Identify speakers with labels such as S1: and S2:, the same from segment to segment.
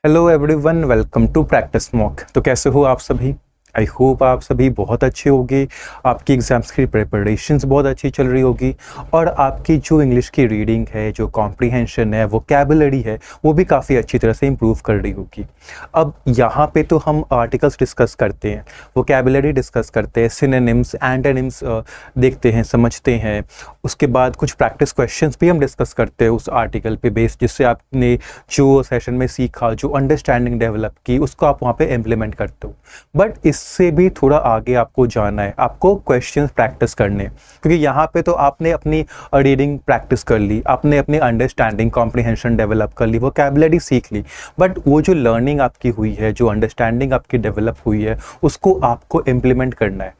S1: Hello everyone, welcome to practice mock. तो कैसे हो आप सभी? आई होप आप सभी बहुत अच्छे होंगे। आपकी एग्जाम्स की प्रिपरेशंस बहुत अच्छी चल रही होगी और आपकी जो इंग्लिश की रीडिंग है, जो कॉम्प्रिहेंशन है, वोकैबुलरी है, वो भी काफ़ी अच्छी तरह से इम्प्रूव कर रही होगी। अब यहाँ पे तो हम आर्टिकल्स डिस्कस करते हैं, वोकैबुलरी डिस्कस करते हैं, सिनोनिम्स, एंटोनिम्स देखते हैं, समझते हैं। उसके बाद कुछ प्रैक्टिस क्वेश्चंस भी हम डिस्कस करते हैं उस आर्टिकल पे बेस्ड, जिससे आपने जो सेशन में सीखा, जो अंडरस्टैंडिंग डेवलप की, उसको आप वहाँ पे इम्प्लीमेंट करते हो। बट इससे भी थोड़ा आगे आपको जाना है, आपको क्वेश्चंस प्रैक्टिस करने, क्योंकि यहाँ पे तो आपने अपनी रीडिंग प्रैक्टिस कर ली, आपने अपनी अंडरस्टैंडिंग कॉम्प्रिहेंशन डेवलप कर ली, वोकैबुलरी सीख ली, बट वो जो लर्निंग आपकी हुई है, जो अंडरस्टैंडिंग आपकी डेवलप हुई है, उसको आपको इम्प्लीमेंट करना है।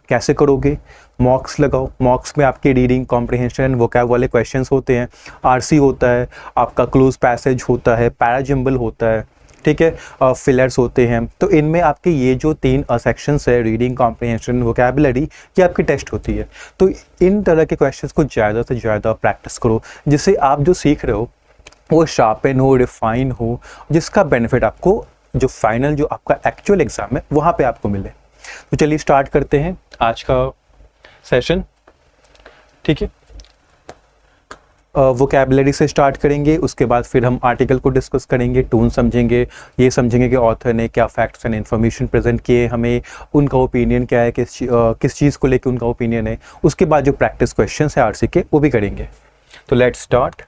S1: कैसे करोगे? मॉक्स लगाओ। मॉक्स में आपके रीडिंग कॉम्प्रिहेंशन वोकैब वाले क्वेश्चंस होते हैं, आरसी होता है, आपका क्लोज पैसेज होता है, पैराजिम्बल होता है, ठीक है, फिलर्स होते हैं। तो इनमें आपके ये जो 3 सेक्शंस है, रीडिंग, कॉम्प्रिहेंशन, वोकैबुलरी, ये आपकी टेस्ट होती है। तो इन तरह के क्वेश्चंस को ज़्यादा से ज़्यादा प्रैक्टिस करो, जिससे आप जो सीख रहे हो वो शार्पन हो, रिफाइन हो, जिसका बेनिफिट आपको जो फाइनल, जो आपका एक्चुअल एग्ज़ाम है, वहाँ पे आपको मिले। तो चलिए स्टार्ट करते हैं आज का सेशन, ठीक है। वोकैबुलरी से स्टार्ट करेंगे, उसके बाद फिर हम आर्टिकल को डिस्कस करेंगे, टोन समझेंगे, ये समझेंगे कि ऑथर ने क्या फैक्ट्स एंड इन्फॉर्मेशन प्रेजेंट किए, हमें उनका ओपिनियन क्या है, किस चीज़ को लेकर उनका ओपिनियन है। उसके बाद जो प्रैक्टिस क्वेश्चंस है आरसी के, वो भी करेंगे। तो लेट्स स्टार्ट।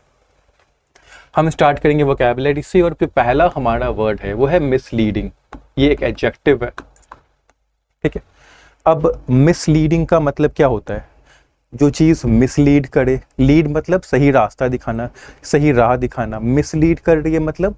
S1: हम स्टार्ट करेंगे वोकैबुलरी से, और फिर पहला हमारा वर्ड है वो है मिसलीडिंग। ये एक एडजेक्टिव है, ठीक है। अब मिसलीडिंग का मतलब क्या होता है? जो चीज़ मिसलीड करे, लीड मतलब सही रास्ता दिखाना, सही राह दिखाना, मिसलीड कर रही है मतलब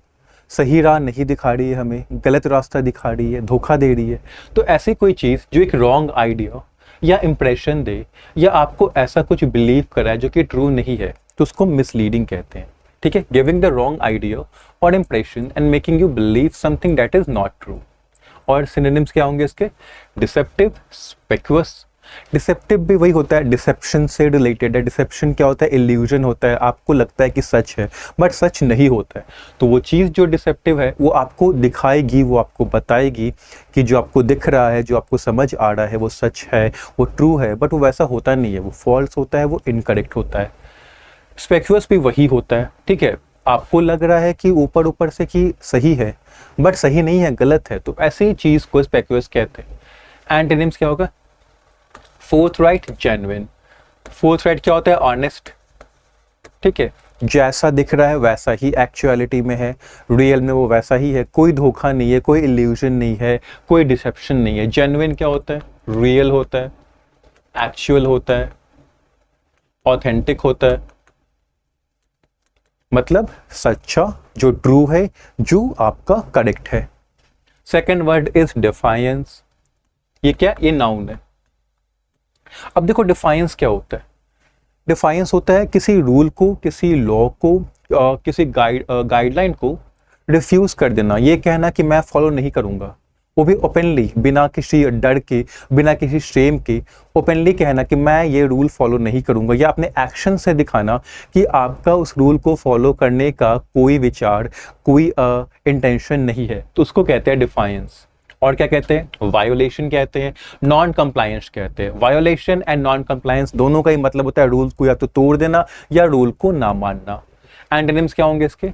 S1: सही राह नहीं दिखा रही है, हमें गलत रास्ता दिखा रही है, धोखा दे रही है। तो ऐसी कोई चीज़ जो एक रॉन्ग आइडिया या इम्प्रेशन दे, या आपको ऐसा कुछ बिलीव कराए जो कि ट्रू नहीं है, तो उसको मिसलीडिंग कहते हैं, ठीक है। गिविंग द रॉन्ग आइडिया और impression and making you believe something that is not true. और सिनोनिम्स क्या होंगे इसके? डिसेप्टिव, स्पेक्युअस। डिसेप्टिव भी वही होता है, डिसेप्शन से रिलेटेड है। डिसेप्शन क्या होता है? इल्यूजन होता है, आपको लगता है कि सच है बट सच नहीं होता है। तो वो चीज़ जो डिसेप्टिव है वो आपको दिखाएगी, वो आपको बताएगी कि जो आपको दिख रहा है, जो आपको समझ आ रहा है, वो सच है, वो ट्रू है, बट वो वैसा होता नहीं है, वो फॉल्स होता है, वो इनकरेक्ट होता है। स्पेक्युअस भी वही होता है, ठीक है। आपको लग रहा है कि ऊपर ऊपर से कि सही है बट सही नहीं है, गलत है, तो ऐसी चीज़ को स्पेक्युअस कहते हैं। एंटोनिम्स क्या होगा? फोर्थराइट, जेन्युइन। फोर्थराइट क्या होता है? ऑनेस्ट, ठीक है। जैसा दिख रहा है वैसा ही एक्चुअलिटी में है, रियल में वो वैसा ही है, कोई धोखा नहीं है, कोई इल्यूजन नहीं है, कोई डिसेप्शन नहीं है। जेन्युइन क्या होता है? रियल होता है, एक्चुअल होता है, ऑथेंटिक होता है, मतलब सच्चा, जो ट्रू है, जो आपका करेक्ट है। Second word is defiance. ये क्या? ये नाउन है। अब देखो डिफायंस क्या होता है? डिफायंस होता है किसी रूल को, किसी लॉ को, किसी गाइडलाइन को रिफ्यूज कर देना, ये कहना कि मैं फॉलो नहीं करूंगा, वो भी ओपनली, बिना किसी डर के, बिना किसी शेम के, ओपनली कहना कि मैं ये रूल फॉलो नहीं करूंगा, या अपने एक्शन से दिखाना कि आपका उस रूल को फॉलो करने का कोई विचार, कोई इंटेंशन नहीं है, तो उसको कहते हैं डिफायंस। और क्या कहते हैं? वायोलेशन कहते हैं, नॉन कंप्लायंस कहते हैं। वायोलेशन एंड नॉन कंप्लायंस दोनों का ही मतलब होता है रूल को या तो तोड़ देना या रूल को ना मानना। एंटोनिम्स क्या होंगे इसके?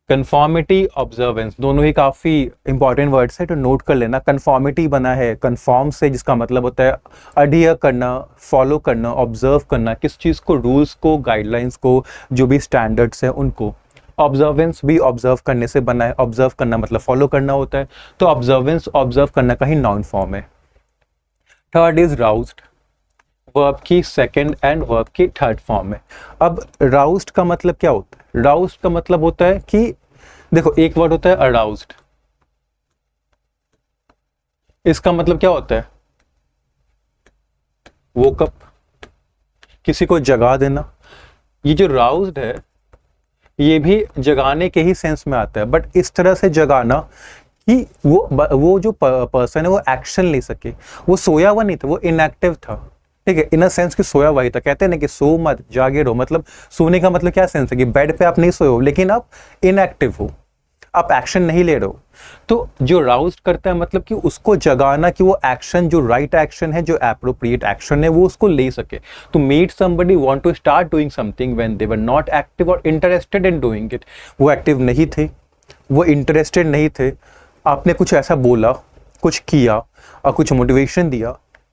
S1: कन्फॉर्मिटी, ऑब्जर्वेंस, दोनों ही काफी इंपॉर्टेंट वर्ड्स है, तो नोट कर लेना। कन्फॉर्मिटी बना है कन्फॉर्म से, जिसका मतलब होता है अडियर करना, फॉलो करना, ऑब्जर्व करना, किस चीज को? रूल्स को, गाइडलाइंस को, जो भी स्टैंडर्ड्स हैं उनको। ऑब्जर्वेंस भी ऑब्जर्व करने से बना है, ऑब्जर्व करना मतलब फॉलो करना होता है, तो ऑब्जर्वेंस ऑब्जर्व करना का ही नाउन फॉर्म है। थर्ड इज राउज्ड, वर्ब की सेकंड एंड वर्ब की थर्ड फॉर्म है। अब राउज्ड का मतलब क्या होता है? राउज्ड का मतलब होता है कि देखो, एक वर्ड होता है अराउज्ड, इसका मतलब क्या होता है? वोकअप, किसी को जगा देना। ये जो राउज्ड है ये भी जगाने के ही सेंस में आता है, बट इस तरह से जगाना कि वो जो पर्सन है वो एक्शन ले सके। वो सोया हुआ नहीं था, वो इनएक्टिव था, ठीक है, इन अ सेंस कि सोया हुआ ही था। कहते हैं ना कि सो मत, जागे रहो, मतलब सोने का मतलब क्या सेंस है कि बेड पे आप नहीं सोए हो लेकिन आप इनएक्टिव हो, आप एक्शन नहीं ले रहे हो। तो जो राउज्ड करता है मतलब कि उसको जगाना कि वो एक्शन जो राइट एक्शन है, जो एप्रोप्रिएट एक्शन है, वो उसको ले सके। तो made somebody want to start doing something when they were not active और इंटरेस्टेड इन डूइंग इट। वो एक्टिव नहीं थे, वो इंटरेस्टेड नहीं थे, आपने कुछ ऐसा बोला, कुछ किया और कुछ मोटिवेशन दिया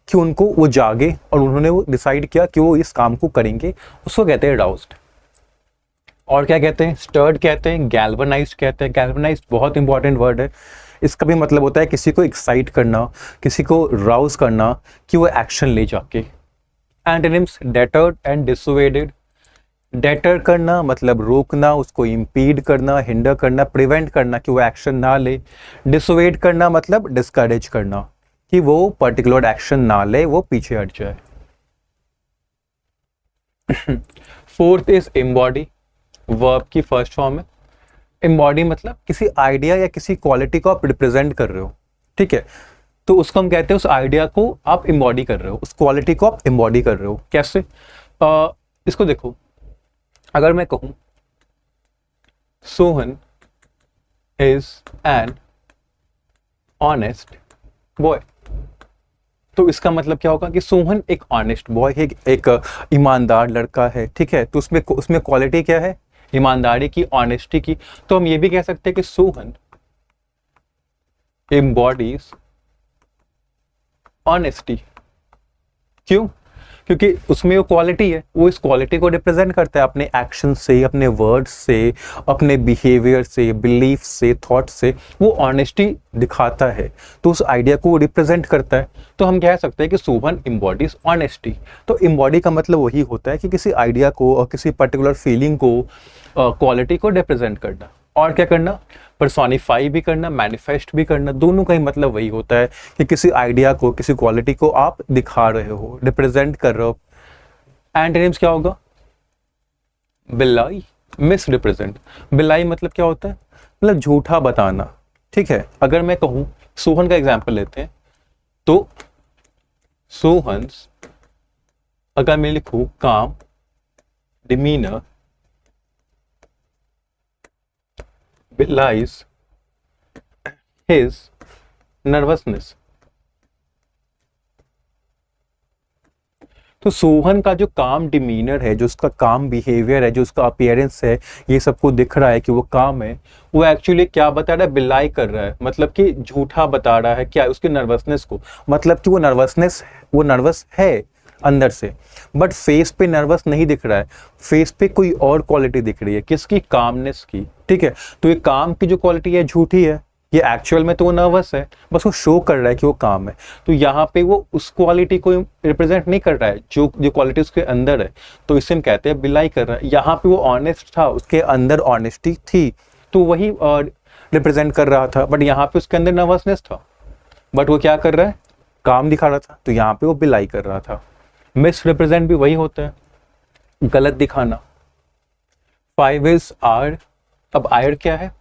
S1: कि उनको वो जागे और उन्होंने वो डिसाइड किया कि वो इस काम को करेंगे, उसको कहते हैं राउज्ड। और क्या कहते हैं? स्टर्ड कहते हैं, गैल्वनाइज्ड कहते हैं। गैल्वनाइज्ड बहुत इंपॉर्टेंट वर्ड है। इसका भी मतलब होता है किसी को एक्साइट करना, किसी को राउज करना कि वो एक्शन ले जाके। Antonyms deterred and dissuaded. Deter करना मतलब रोकना, उसको इम्पीड करना, हिंडर करना, प्रिवेंट करना कि वो एक्शन ना ले। डिसुएड करना मतलब डिस्करेज करना कि वो पर्टिकुलर एक्शन ना ले, वो पीछे हट जाए। फोर्थ इज एम्बॉडी, वर्ब की फर्स्ट फॉर्म है। एम्बॉडी मतलब किसी आइडिया या किसी क्वालिटी को आप रिप्रेजेंट कर रहे हो, ठीक है, तो उसको हम कहते हैं उस आइडिया को आप एम्बॉडी कर रहे हो, उस क्वालिटी को आप एम्बॉडी कर रहे हो। कैसे? इसको देखो, अगर मैं कहूं Sohan is an honest boy, तो इसका मतलब क्या होगा कि सोहन एक ऑनेस्ट बॉय है, एक ईमानदार लड़का है, ठीक है। तो उसमें क्वालिटी क्या है? ईमानदारी की, ऑनेस्टी की। तो हम ये भी कह सकते हैं कि सोहन एम्बॉडीज ऑनेस्टी। क्यों? क्योंकि उसमें वो क्वालिटी है, वो इस क्वालिटी को रिप्रेजेंट करता है अपने एक्शन से, अपने वर्ड्स से, अपने बिहेवियर से, बिलीफ से, थॉट से, वो ऑनेस्टी दिखाता है, तो उस आइडिया को रिप्रेजेंट करता है। तो हम कह सकते हैं कि सोहन एम्बॉडीज ऑनेस्टी। तो एम्बॉडी का मतलब वही होता है कि किसी आइडिया को और किसी पर्टिकुलर फीलिंग को, क्वालिटी को रिप्रेजेंट करना। और क्या करना? पर्सोनिफाई भी करना, मैनिफेस्ट भी करना। दोनों का ही मतलब वही होता है कि किसी आइडिया को, किसी क्वालिटी को आप दिखा रहे हो, रिप्रेजेंट कर रहे हो। एंटोनिम्स क्या होगा? बिलाई, मिस रिप्रेजेंट। बिलाई मतलब क्या होता है? मतलब झूठा बताना, ठीक है। अगर मैं कहूं, सोहन का एग्जाम्पल लेते हैं, तो सोहन, अगर मैं लिखूं काम, डिमीनर belies his nervousness। तो सोहन का जो काम डिमीनर है, जो उसका काम बिहेवियर है, जो उसका अपीयरेंस है, ये सबको दिख रहा है कि वो काम है, वो एक्चुअली क्या बता रहा है? बिलाई कर रहा है, मतलब कि झूठा बता रहा है। क्या? उसके नर्वसनेस को, मतलब कि वो नर्वस है अंदर से, बट फेस पे नर्वस नहीं दिख रहा है, फेस पे कोई और क्वालिटी दिख रही है। किसकी? कामनेस की, ठीक है। तो ये काम की जो क्वालिटी है झूठी है, ये एक्चुअल में तो वो नर्वस है, बस वो शो कर रहा है कि वो काम है। तो यहाँ पे वो उस क्वालिटी को रिप्रेजेंट नहीं कर रहा है जो क्वालिटी उसके अंदर है, तो इसे हम कहते हैं बिलाई कर रहा है। यहाँ पे वो ऑनेस्ट था, उसके अंदर ऑनेस्टी थी, तो वही रिप्रेजेंट कर रहा था, बट यहाँ पे उसके अंदर नर्वसनेस था, बट वो क्या कर रहा है? काम दिखा रहा था, तो यहाँ पे वो बिलाई कर रहा था। मिस रिप्रेजेंट भी वही होता है, गलत दिखाना। 5 इज आर। अब आयर क्या है?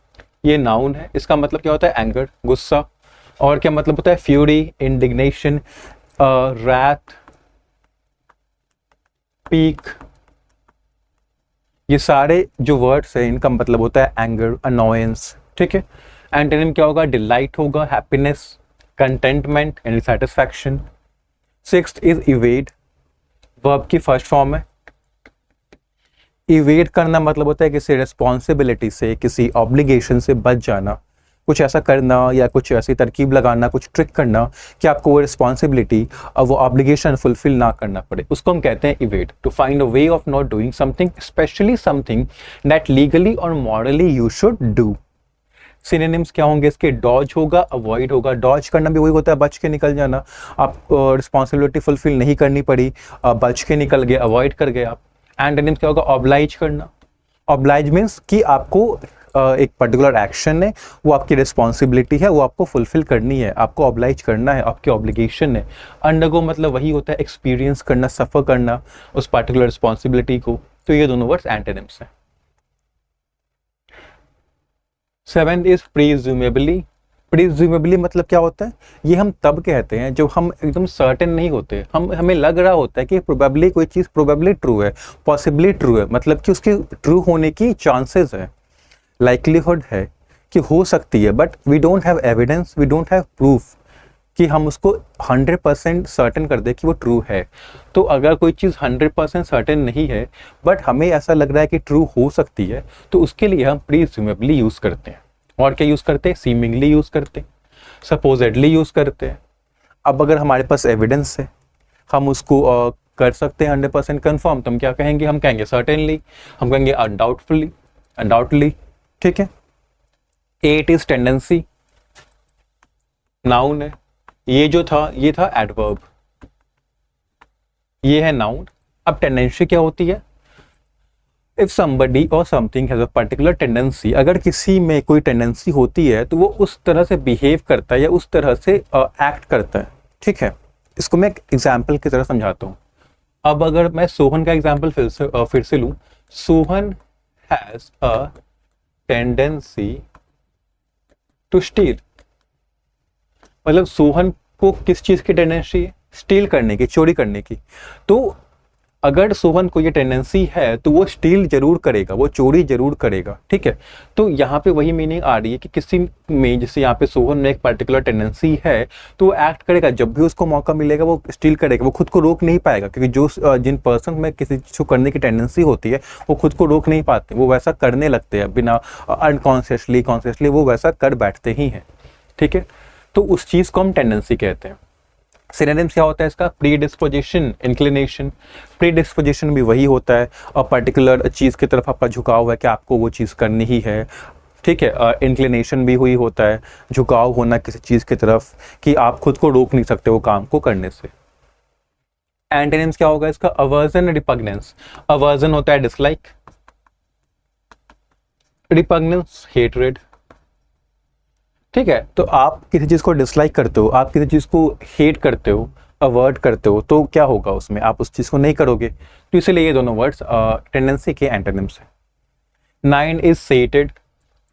S1: ये नाउन है, इसका मतलब क्या होता है? एंगर, गुस्सा। और क्या मतलब होता है? Fury, indignation, wrath, pique. ये सारे जो वर्ड्स हैं इनका मतलब होता है एंगर, अनोयंस, ठीक है। एंटोनिम क्या होगा? डिलाइट होगा, happiness, containment and satisfaction. 6th is evade, verb की फर्स्ट फॉर्म है। इवेड करना मतलब होता है किसी रिस्पॉन्सिबिलिटी से, किसी ऑब्लिगेशन से बच जाना, कुछ ऐसा करना या कुछ ऐसी तरकीब लगाना, कुछ ट्रिक करना कि आपको वो रिस्पॉन्सिबिलिटी और वो ऑब्लिगेशन फुलफिल ना करना पड़े, उसको हम कहते हैं evade. To find a way of not doing something, especially something that legally और morally you should do. Synonyms क्या होंगे इसके? डॉज होगा, अवॉइड होगा। डॉज करना भी वही होता है, बच के निकल जाना। आप रिस्पॉन्सिबिलिटी फुलफिल नहीं करनी पड़ी, बच के निकल गए, अवॉइड कर गए आप। एंटोनिम्स क्या होगा? ऑब्लाइज करना। ऑब्लाइज मीन्स कि आपको एक पर्टिकुलर एक्शन है, वो आपकी रिस्पॉन्सिबिलिटी है, वो आपको फुलफिल करनी है, आपको ऑब्लाइज करना है, आपकी ऑब्लिगेशन है। अंडरगो मतलब वही होता है एक्सपीरियंस करना, सफ़र करना उस पर्टिकुलर रिस्पॉन्सिबिलिटी को। तो ये दोनों वर्ड्स एंटोनिम्स हैं। 7th is प्रीज्यूमेबली। प्रीज्यूमेबली मतलब क्या होता है? ये हम तब कहते हैं जब हम एकदम सर्टेन नहीं होते, हमें लग रहा होता है कि प्रोबेबली कोई चीज़ प्रोबेबली ट्रू है, पॉसिबली ट्रू है, मतलब कि उसके ट्रू होने की चांसेस है, लाइक्लीहुड है कि हो सकती है, but we don't have evidence, we don't have proof कि हम उसको 100% सर्टेन कर दे कि वो ट्रू है। तो अगर कोई चीज़ 100% सर्टेन नहीं है बट हमें ऐसा लग रहा है कि ट्रू हो सकती है, तो उसके लिए हम प्रीज्यूमेबली यूज़ करते हैं। और क्या यूज़ करते हैं? सीमिंगली यूज़ करते हैं, सपोजेडली यूज़ करते हैं। अब अगर हमारे पास एविडेंस है, हम उसको कर सकते हैं 100% कन्फर्म, तो हम क्या कहेंगे? हम कहेंगे सर्टेनली, हम कहेंगे अनडाउटफुली, अनडाउटली। ठीक है। इट इज टेंडेंसी नाउन है, ये जो था ये था एडवर्ब, ये है नाउन। अब टेंडेंसी क्या होती है? इफ समबडी और something has a particular tendency, अगर किसी में कोई टेंडेंसी होती है तो वो उस तरह से बिहेव करता है या उस तरह से एक्ट करता है। ठीक है। इसको मैं एक एग्जाम्पल की तरह समझाता हूँ। अब अगर मैं सोहन का एग्जाम्पल फिर से लूँ, Sohan has a tendency to steal, मतलब सोहन को किस चीज की टेंडेंसी है? स्टील करने की, चोरी करने की। तो अगर सोहन को ये टेंडेंसी है तो वो स्टील जरूर करेगा, वो चोरी जरूर करेगा। ठीक है। तो यहाँ पे वही मीनिंग आ रही है कि किसी में, जैसे यहाँ पे सोहन में एक पर्टिकुलर टेंडेंसी है तो वो एक्ट करेगा, जब भी उसको मौका मिलेगा वो स्टील करेगा, वो खुद को रोक नहीं पाएगा, क्योंकि जो जिन पर्सन में किसी चीज को करने की टेंडेंसी होती है वो खुद को रोक नहीं पाते, वो वैसा करने लगते हैं बिना अनकॉन्शियसली, कॉन्शियसली वो वैसा कर बैठते ही हैं। ठीक है। तो उस चीज को हम टेंडेंसी कहते हैं। सिनोनिम्स क्या होता है इसका? Predisposition, inclination. प्रीडिस्पोजिशन भी वही होता है, और पर्टिकुलर चीज की तरफ आपका झुकाव है कि आपको वो चीज करनी ही है। ठीक है। इंक्लिनेशन भी हुई होता है, झुकाव होना किसी चीज की तरफ कि आप खुद को रोक नहीं सकते वो काम को करने से। एंटोनिम्स क्या होगा इसका? अवर्जन, रिपग्नेंस। अवर्जन होता है डिसलाइक, रिपग्नेंस हेटरेड। ठीक है। तो आप किसी चीज को डिसलाइक करते हो, आप किसी चीज को हेट करते हो, अवर्ट करते हो, तो क्या होगा उसमें? आप उस चीज को नहीं करोगे। तो इसलिए ये दोनों वर्ड्स टेंडेंसी के एंटोनिम्स है। 9 इज सेटेड।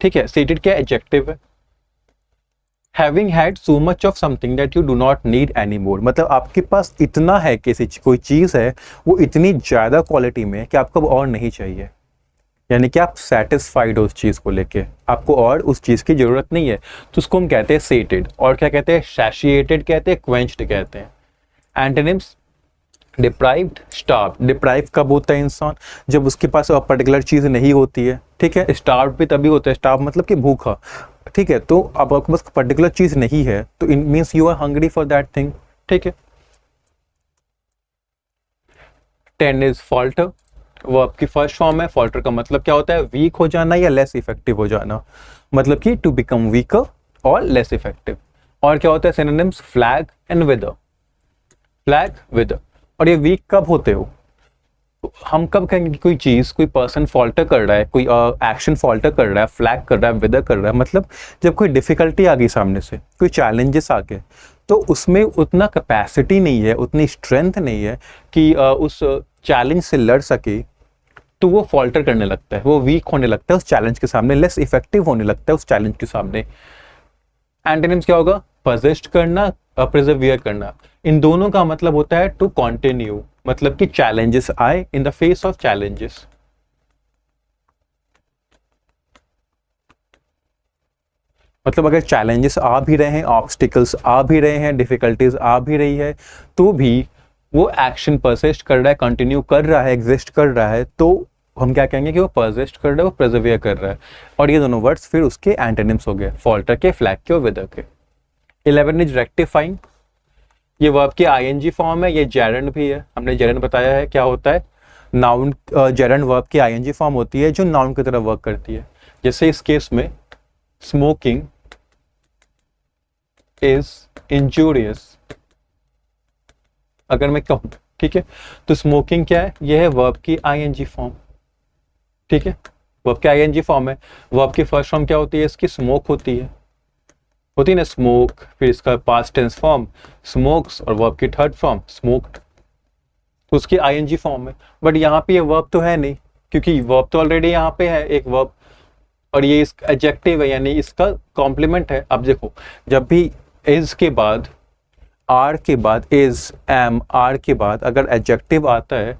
S1: ठीक है। सेटेड क्या एडजेक्टिव है? Having had so much of something that you do not need any more, मतलब आपके पास इतना है, किसी कोई चीज है वो इतनी ज्यादा क्वालिटी में कि आपको और नहीं चाहिए, यानी कि आप सेटिस्फाइड हो उस चीज को लेके, आपको और उस चीज की जरूरत नहीं है, तो उसको हम कहते हैं सेटेड। और क्या कहते हैं? सैटिस्फाइड कहते हैं, क्वेंच्ड कहते हैं। Antonyms deprived, starved. डिप्राइव कब होता है इंसान? जब उसके पास पर्टिकुलर चीज नहीं होती है। ठीक है। स्टार्व्ड भी तभी होता है, स्टार्व मतलब कि भूखा। ठीक है। तो अब आपके पास पर्टिकुलर चीज नहीं है तो it means you are hungry for that thing. ठीक है। 10 इज फॉल्टर, वर्ब की फर्स्ट फॉर्म है। फॉल्टर का मतलब क्या होता है? वीक हो जाना या लेस इफेक्टिव हो जाना, मतलब कि टू बिकम वीकर और लेस इफेक्टिव। और क्या होता है synonyms? Flag and wither. Flag, wither. और ये वीक कब होते हो? हम कब कहेंगे कि कोई चीज, कोई पर्सन फॉल्टर कर रहा है, कोई एक्शन फॉल्टर कर रहा है, फ्लैग कर रहा है, विदर कर रहा है, मतलब जब कोई डिफिकल्टी आ गई सामने से, कोई चैलेंजेस आ गए, तो उसमें उतना कैपेसिटी नहीं है, उतनी स्ट्रेंथ नहीं है कि उस चैलेंज से लड़ सके, तो वो फॉल्टर करने लगता है, वो वीक होने लगता है उस चैलेंज के सामने, लेस इफेक्टिव होने लगता है उस चैलेंज के सामने। एंटोनिम्स क्या होगा? परसिस्ट करना, प्रिजर्वियर करना। इन दोनों का मतलब होता है टू कंटिन्यू, मतलब कि चैलेंजेस आए, in the face of challenges. मतलब अगर चैलेंजेस आ भी रहे हैं, ऑब्स्टिकल्स आ भी रहे हैं, डिफिकल्टीज आ भी रही है, तो भी वो एक्शन परसिस्ट कर रहा है, कंटिन्यू कर रहा है, एग्जिस्ट कर रहा है, तो हम क्या कहेंगे कि वो परसिस्ट कर रहा है, वो प्रिजर्वियर कर रहा है। और ये दोनों वर्ड्स फिर उसके एंटोनिम्स हो गए, फॉल्टर के, फ्लैग के और विदर के। 11 इज रेक्टिफाइंग। ये वर्ब की आईएनजी फॉर्म है, ये जेरेंड भी है, हमने जेरेंड बताया है क्या होता है। नाउन, जेरेंड वर्ब की आईएनजी फॉर्म होती है जो नाउन की तरह वर्क करती है। जैसे इस केस में स्मोकिंग इज इंजूरियस, अगर मैं कहूं, ठीक है, तो स्मोकिंग क्या है? यह है वर्ब की आईएनजी फॉर्म। ठीक है। वर्ब की आईएनजी फॉर्म है। वर्ब की फर्स्ट फॉर्म क्या होती है इसकी? स्मोक होती है ना, स्मोक। फिर इसका पास्ट टेंस फॉर्म स्मोक्स, और वर्ब की थर्ड फॉर्म स्मोक्ड, तो उसकी आईएनजी फॉर्म है। बट यहाँ पे ये वर्ब तो है नहीं, क्योंकि वर्ब तो ऑलरेडी यहाँ पे है एक वर्ब, और ये इसका एडजेक्टिव है, यानी इसका कॉम्प्लीमेंट है। अब देखो, जब भी इज के बाद, आर के बाद, इज, एम, आर के बाद अगर एडजेक्टिव आता है,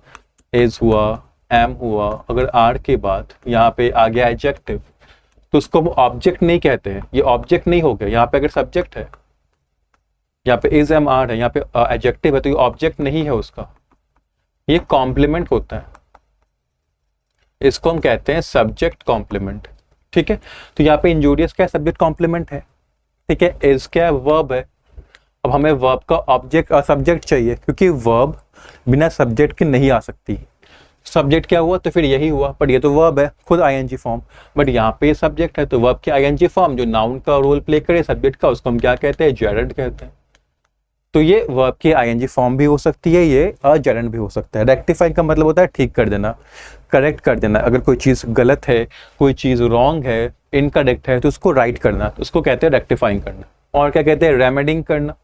S1: इज हुआ, एम हुआ, अगर आर के बाद यहाँ पे आ गया एडजेक्टिव, तो उसको वो ऑब्जेक्ट नहीं कहते हैं, ये ऑब्जेक्ट नहीं हो गया। यहाँ पे अगर सब्जेक्ट है, यहाँ पे इज एम आर है, यहाँ पे एडजेक्टिव है, तो ये ऑब्जेक्ट नहीं है उसका, ये कॉम्प्लीमेंट होता है, इसको हम कहते हैं सब्जेक्ट कॉम्प्लीमेंट। ठीक है, तो यहाँ पे इंजूरियस क्या है, सब्जेक्ट कॉम्प्लीमेंट है। ठीक है, इज क्या है, वर्ब है। अब हमें वर्ब का ऑब्जेक्ट और सब्जेक्ट चाहिए, क्योंकि वर्ब बिना सब्जेक्ट के नहीं आ सकती। सब्जेक्ट क्या हुआ, तो फिर यही हुआ, बट ये तो वर्ब है खुद आईएनजी फॉर्म, बट यहाँ पे सब्जेक्ट है, तो वर्ब की आईएनजी फॉर्म जो नाउन का रोल प्ले करे सब्जेक्ट का, उसको हम क्या कहते हैं, जेरंड कहते हैं। तो ये वर्ब की आईएनजी फॉर्म भी हो सकती है, ये जेरंड भी हो सकता है। रेक्टिफाई का मतलब होता है ठीक कर देना, करेक्ट कर देना। अगर कोई चीज़ गलत है, कोई चीज़ रॉन्ग है, इनकरेक्ट है, तो उसको राइट करना, तो उसको कहते हैं रेक्टिफाइंग करना। और क्या कहते हैं, रेमेडिंग करना।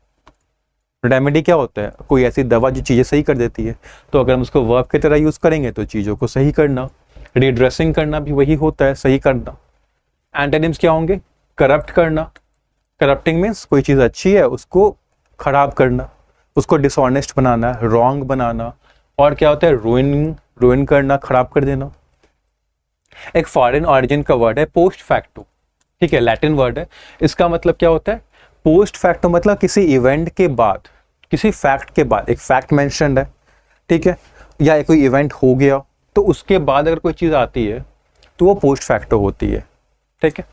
S1: रेमेडी क्या होता है, कोई ऐसी दवा जो चीज़ें सही कर देती है, तो अगर हम उसको वर्ब की तरह यूज़ करेंगे तो चीज़ों को सही करना। रिड्रेसिंग करना भी वही होता है, सही करना। एंटोनिम्स क्या होंगे, करप्ट करना। करप्टिंग मीन्स कोई चीज़ अच्छी है उसको खराब करना, उसको डिसऑनेस्ट बनाना, रॉन्ग बनाना। और क्या होता है, रुइन करना, खराब कर देना। एक फॉरेन ऑरिजिन का वर्ड है पोस्ट फैक्टो। ठीक है, लैटिन वर्ड है। इसका मतलब क्या होता है, पोस्ट फैक्टो मतलब किसी इवेंट के बाद, किसी फैक्ट के बाद, एक फैक्ट मेंशन्ड है, ठीक है, या कोई इवेंट हो गया, तो उसके बाद अगर कोई चीज़ आती है तो वो पोस्ट फैक्टो होती है। ठीक है,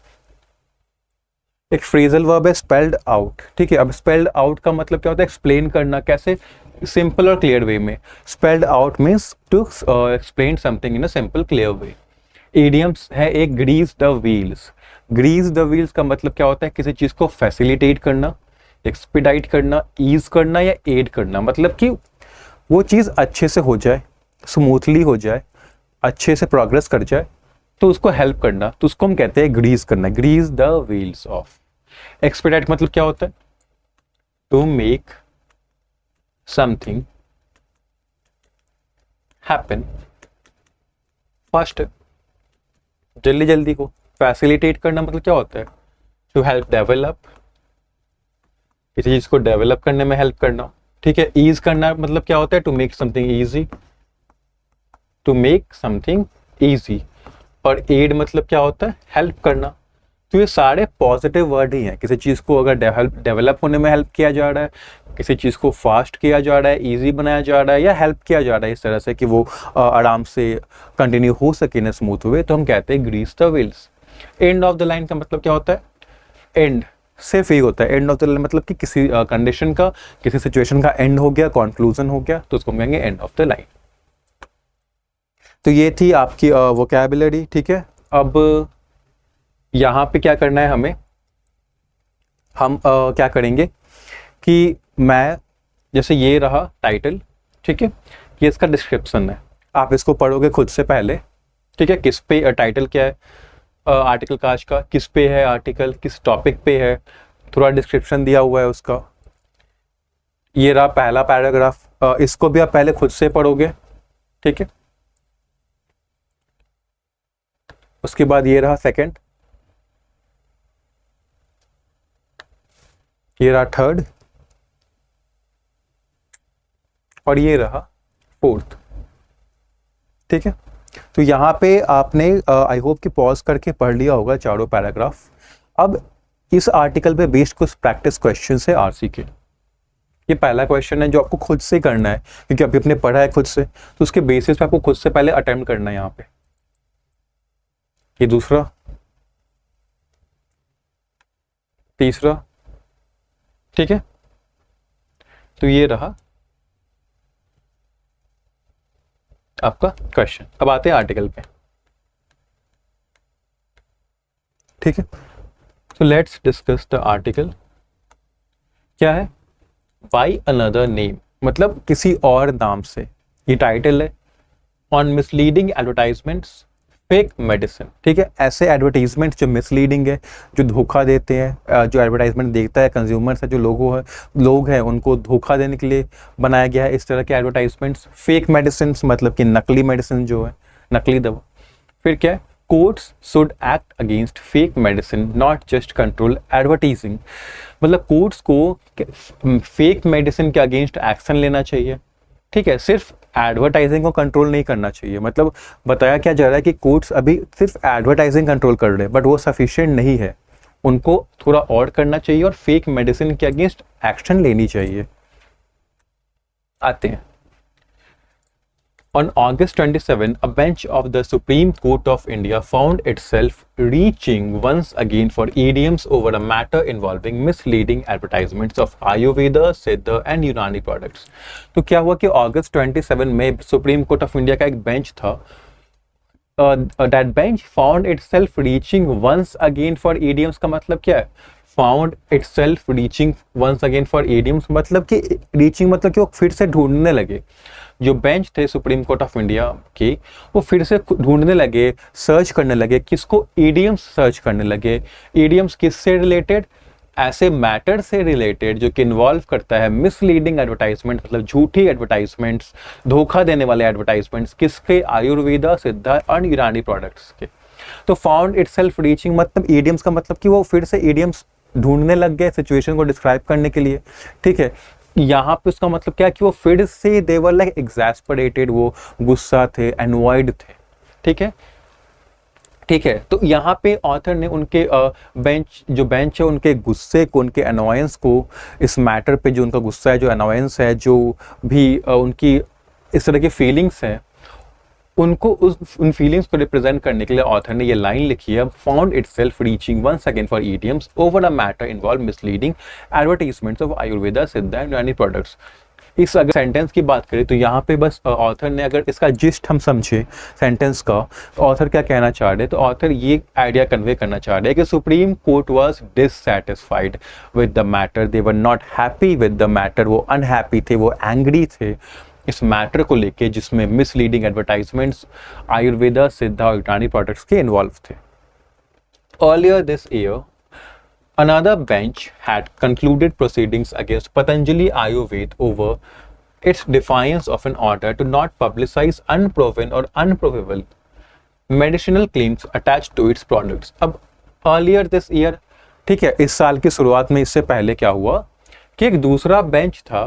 S1: एक फ्रेजल वर्ब है स्पेल्ड आउट। ठीक है, अब स्पेल्ड आउट का मतलब क्या होता है, एक्सप्लेन करना। कैसे, सिंपल और क्लियर वे में। Spelled out means to explain something in a simple clear way. Idioms है एक, grease the wheels. Grease the wheels का मतलब क्या होता है, किसी चीज़ को फैसिलिटेट करना, एक्सपीडाइट करना, ईज करना या एड करना। मतलब कि वो चीज़ अच्छे से हो जाए, स्मूथली हो जाए, अच्छे से प्रोग्रेस कर जाए, तो उसको हेल्प करना, तो उसको हम कहते हैं ग्रीस करना, grease the wheels off. Expedite मतलब क्या होता है, to make something happen fast, जल्दी जल्दी हो। फैसिलिटेट करना मतलब क्या होता है, टू हेल्प डेवलप, किसी चीज को डेवलप करने में हेल्प करना। ठीक है, ईज करना मतलब क्या होता है, to make something easy, to make something easy. और एड मतलब क्या होता है, हेल्प करना। तो ये सारे पॉजिटिव वर्ड ही हैं। किसी चीज़ को अगर डेवलप होने में हेल्प किया जा रहा है, किसी चीज़ को फास्ट किया जा रहा है, इजी बनाया जा रहा है, या हेल्प किया जा रहा है इस तरह से कि वो आराम से कंटिन्यू हो सके ना स्मूथ वे, तो हम कहते हैं grease the wheels. End of the line का मतलब क्या होता है, एंड सिर्फ यही होता है। एंड ऑफ द लाइन मतलब कि किसी कंडीशन का, किसी सिचुएशन का एंड हो गया, कंक्लूजन हो गया, तो उसको हम कहेंगे एंड ऑफ द लाइन। तो ये थी आपकी वोकैबुलरी। ठीक है, अब यहाँ पे क्या करना है हमें, हम क्या करेंगे कि मैं, जैसे ये रहा टाइटल, ठीक है, ये इसका डिस्क्रिप्शन है, आप इसको पढ़ोगे खुद से पहले। ठीक है, किस पे टाइटल क्या है, आर्टिकल काश का, किस पे है आर्टिकल, किस टॉपिक पे है, थोड़ा डिस्क्रिप्शन दिया हुआ है उसका। ये रहा पहला पैराग्राफ, इसको भी आप पहले खुद से पढ़ोगे। ठीक है, उसके बाद ये रहा सेकंड, ये रहा थर्ड, और ये रहा फोर्थ। ठीक है, तो यहाँ पे आपने आई होप कि पॉज करके पढ़ लिया होगा चारों पैराग्राफ। अब इस आर्टिकल पे बेस्ड कुछ प्रैक्टिस क्वेश्चन है आरसी के। ये पहला क्वेश्चन है जो आपको खुद से करना है, क्योंकि अभी आपने पढ़ा है खुद से, तो उसके बेसिस पे आपको खुद से पहले अटेम्प्ट करना है यहाँ पे। ये दूसरा, तीसरा, ठीक है, तो ये रहा आपका क्वेश्चन। अब आते हैं आर्टिकल पे। ठीक है, तो लेट्स डिस्कस द आर्टिकल। क्या है, बाय अनदर नेम मतलब किसी और नाम से, ये टाइटल है। On misleading advertisements fake medicine. ठीक है, ऐसे एडवर्टाइजमेंट जो मिसलीडिंग है, जो धोखा देते हैं, जो एडवर्टाइजमेंट देखता है कंज्यूमर्स है, जो लोग हैं उनको धोखा देने के लिए बनाया गया है इस तरह के एडवर्टाइजमेंट्स। फेक मेडिसिन मतलब कि नकली मेडिसिन जो है, नकली दवा। फिर क्या है, courts should act against fake medicine not just control advertising. मतलब कोर्ट्स को फेक मेडिसिन के अगेंस्ट एक्शन लेना चाहिए। ठीक है, सिर्फ एडवर्टाइजिंग को कंट्रोल नहीं करना चाहिए, मतलब बताया क्या जा रहा है कि कोर्ट्स अभी सिर्फ एडवर्टाइजिंग कंट्रोल कर रहे हैं, बट वो सफिशिएंट नहीं है, उनको थोड़ा और करना चाहिए और फेक मेडिसिन के अगेंस्ट एक्शन लेनी चाहिए। आते हैं, On August 27, a bench of the Supreme Court of India found itself reaching once again for idioms over a matter involving misleading advertisements of Ayurveda, Siddha and Unani products. तो क्या हुआ कि August 27 में Supreme Court of India का एक bench था, that bench found itself reaching once again for idioms का मतलब क्या है? Found itself reaching once again for idioms मतलब कि reaching मतलब कि वो फिर से ढूंढने लगे। जो बेंच थे सुप्रीम कोर्ट ऑफ इंडिया के, वो फिर से ढूंढने लगे, सर्च करने लगे, किसको? ईडियम्स सर्च करने लगे। ईडियम्स किससे रिलेटेड? ऐसे मैटर से रिलेटेड जो कि इन्वॉल्व करता है मिसलीडिंग एडवर्टाइजमेंट, मतलब झूठी एडवर्टाइजमेंट्स, धोखा देने वाले एडवर्टाइजमेंट्स, किसके? आयुर्वेदा, सिद्धा और यूनानी प्रोडक्ट्स के। तो फाउंड इटसेल्फ रीचिंग मतलब ईडियम्स का मतलब कि वो फिर से ईडियम्स ढूंढने लग गए सिचुएशन को डिस्क्राइब करने के लिए। ठीक है, यहाँ पे उसका मतलब क्या कि वो फिर से दे वर लाइक एग्जैस्परेटेड, वो गुस्सा थे, एनॉयड थे। ठीक है, ठीक है, तो यहाँ पे ऑथर ने उनके बेंच है उनके गुस्से को, उनके अनोयंस को, इस मैटर पे जो उनका गुस्सा है, जो अनोयंस है, जो भी उनकी इस तरह की फीलिंग्स हैं, उनको उन फीलिंग्स को रिप्रेजेंट करने के लिए ऑथर ने ये लाइन लिखी है, found itself reaching once again for idioms over a matter involve misleading advertisements of Ayurveda, Siddha and यूनानी प्रोडक्ट्स। इस अगर सेंटेंस की बात करें तो यहाँ पे बस ऑथर ने, अगर इसका जिस्ट हम समझे सेंटेंस का, ऑथर क्या कहना चाह रहे हैं, तो ऑथर ये आइडिया कन्वे करना चाह रहे हैं कि supreme court was dissatisfied with the matter, they were not happy with the matter, वो अनहैप्पी थे, वो एंग्री थे इस मैटर को लेके जिसमें मिसलीडिंग एडवर्टाइजमेंट्स आयुर्वेदा, सिद्धा और यूनानी प्रोडक्ट्स के इन्वॉल्व थे। Earlier this year, another bench had concluded proceedings against Patanjali Ayurveda over its defiance of an order to not publicize unproven or unprovable medicinal claims attached to its products. अब earlier this year, ठीक है, इस साल की शुरुआत में, इससे पहले क्या हुआ कि एक दूसरा बेंच था,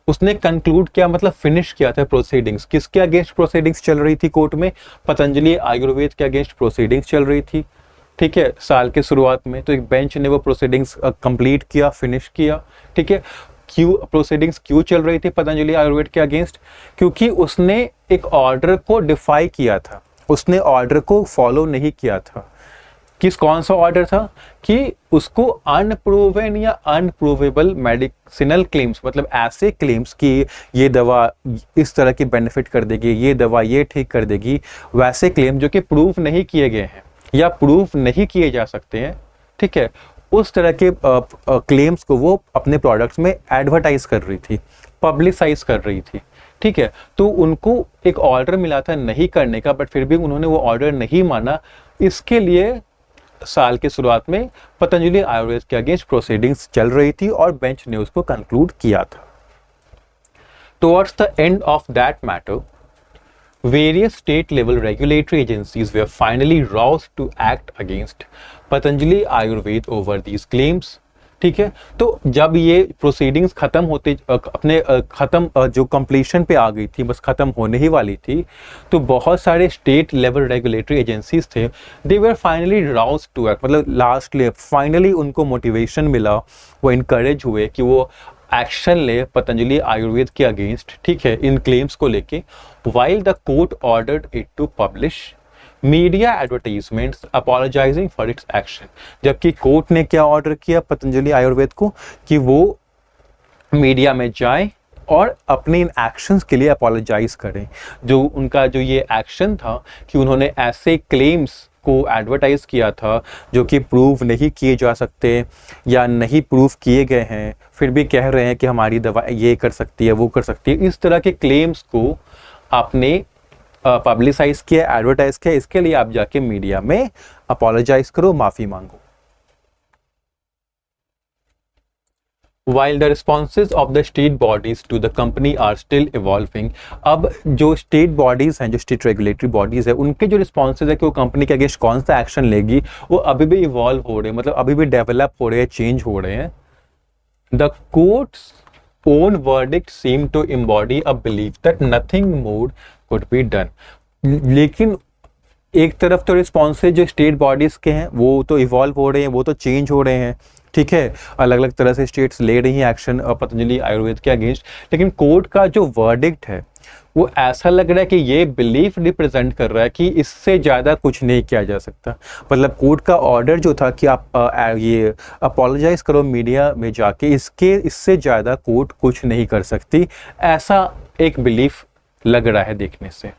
S1: उसने कंक्लूड किया, मतलब फिनिश किया था प्रोसीडिंग्स। किसके अगेंस्ट प्रोसीडिंग्स चल रही थी कोर्ट में? पतंजलि आयुर्वेद के अगेंस्ट प्रोसीडिंग्स चल रही थी। ठीक है, साल के शुरुआत में तो एक बेंच ने वो प्रोसीडिंग्स कंप्लीट किया, फिनिश किया। ठीक है, क्यों प्रोसीडिंग्स क्यों चल रही थी पतंजलि आयुर्वेद के अगेंस्ट? क्योंकि उसने एक ऑर्डर को डिफाई किया था, उसने ऑर्डर को फॉलो नहीं किया था। कौन सा ऑर्डर था? कि उसको अनप्रूवन या अनप्रूवेबल मेडिसिनल क्लेम्स, मतलब ऐसे क्लेम्स कि ये दवा इस तरह की बेनिफिट कर देगी, ये दवा ये ठीक कर देगी, वैसे क्लेम जो कि प्रूव नहीं किए गए हैं या प्रूव नहीं किए जा सकते हैं, ठीक है, उस तरह के क्लेम्स को वो अपने प्रोडक्ट्स में एडवर्टाइज कर रही थी, पब्लिसाइज कर रही थी। ठीक है, तो उनको एक ऑर्डर मिला था नहीं करने का, बट फिर भी उन्होंने वो ऑर्डर नहीं माना। इसके लिए साल के शुरुआत में पतंजलि आयुर्वेद के अगेंस्ट प्रोसीडिंग्स चल रही थी और बेंच ने उसको कंक्लूड किया था। Towards the end of that matter, various state level regulatory agencies were finally roused to act against Patanjali Ayurveda over these claims. ठीक है, तो जब ये प्रोसीडिंग्स खत्म होते अपने खत्म जो कंप्लीशन पे आ गई थी, बस खत्म होने ही वाली थी, तो बहुत सारे स्टेट लेवल रेगुलेटरी एजेंसीज थे, दे वर फाइनली राउज्ड टू एक्ट, मतलब लास्टली फाइनली उनको मोटिवेशन मिला, वो इनकरेज हुए कि वो एक्शन ले पतंजलि आयुर्वेद के अगेंस्ट। ठीक है, इन क्लेम्स को लेके, while the court ordered it to publish media advertisements apologizing for its action. जबकि कोर्ट ने क्या ऑर्डर किया पतंजलि आयुर्वेद को कि वो मीडिया में जाए और अपने इन एक्शंस के लिए अपोलोजाइज करें। जो उनका जो ये एक्शन था कि उन्होंने ऐसे क्लेम्स को एडवर्टाइज किया था जो कि प्रूव नहीं किए जा सकते या नहीं प्रूव किए गए हैं, फिर भी कह रहे हैं कि हमारी दवा ये कर सकती है, वो कर सकती है, इस तरह के क्लेम्स को आपने पब्लिसाइज किया, एडवर्टाइज किया, इसके लिए आप जाके मीडिया में अपोलोजाइज करो, माफी मांगो। While the responses of the state bodies to the company are still evolving, अब जो स्टेट बॉडीज हैं, जो स्टेट रेगुलेटरी बॉडीज है, उनके जो रिस्पॉन्सेज है कि वो कंपनी के अगेंस्ट कौन सा एक्शन लेगी, वो अभी भी इवॉल्व हो रहे हैं, मतलब अभी भी डेवलप हो रहे हैं, चेंज हो रहे हैं। The courts own verdict seemed to embody a belief that nothing more could be done. लेकिन एक तरफ तो रिस्पॉन्सेज जो स्टेट बॉडीज के हैं वो तो इवॉल्व हो रहे हैं, वो तो चेंज हो रहे हैं, ठीक है, अलग अलग तरह से स्टेट्स ले रही हैं एक्शन पतंजलि आयुर्वेद के अगेंस्ट, लेकिन कोर्ट का जो वर्डिक्ट है वो ऐसा लग रहा है कि ये बिलीफ रिप्रेजेंट कर रहा है कि इससे ज़्यादा कुछ नहीं किया जा सकता। मतलब कोर्ट का ऑर्डर जो था कि आप ये अपोलोजाइज करो मीडिया में जाके, इससे ज़्यादा कोर्ट कुछ नहीं कर सकती, ऐसा एक बिलीफ लग रहा है देखने से।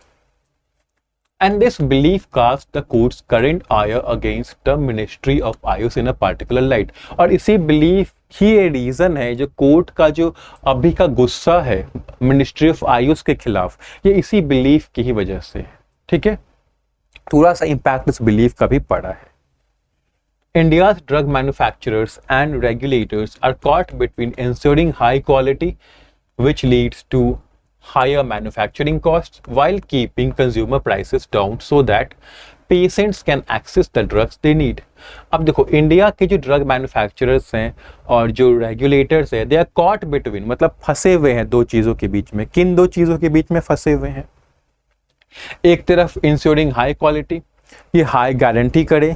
S1: And this belief casts the court's current ire against the Ministry of Ayush in a particular light. और इसी बिलीफ ही ये रीजन है जो कोर्ट का जो अभी का गुस्सा है मिनिस्ट्री ऑफ आयुष के खिलाफ, ये इसी बिलीफ की ही वजह से है, ठीक है। थोड़ा सा इम्पैक्ट इस बिलीफ का भी पड़ा है। India's drug manufacturers and regulators are caught between ensuring high quality, which leads to higher manufacturing costs, while keeping consumer prices down so that patients can access the drugs they need. अब देखो India के जो drug manufacturers हैं और जो regulators हैं, they are caught between, मतलब फंसे हुए हैं दो चीज़ों के बीच में। किन दो चीज़ों के बीच में फंसे हुए हैं? एक तरफ इंश्योरिंग हाई क्वालिटी, ये हाई गारंटी करे,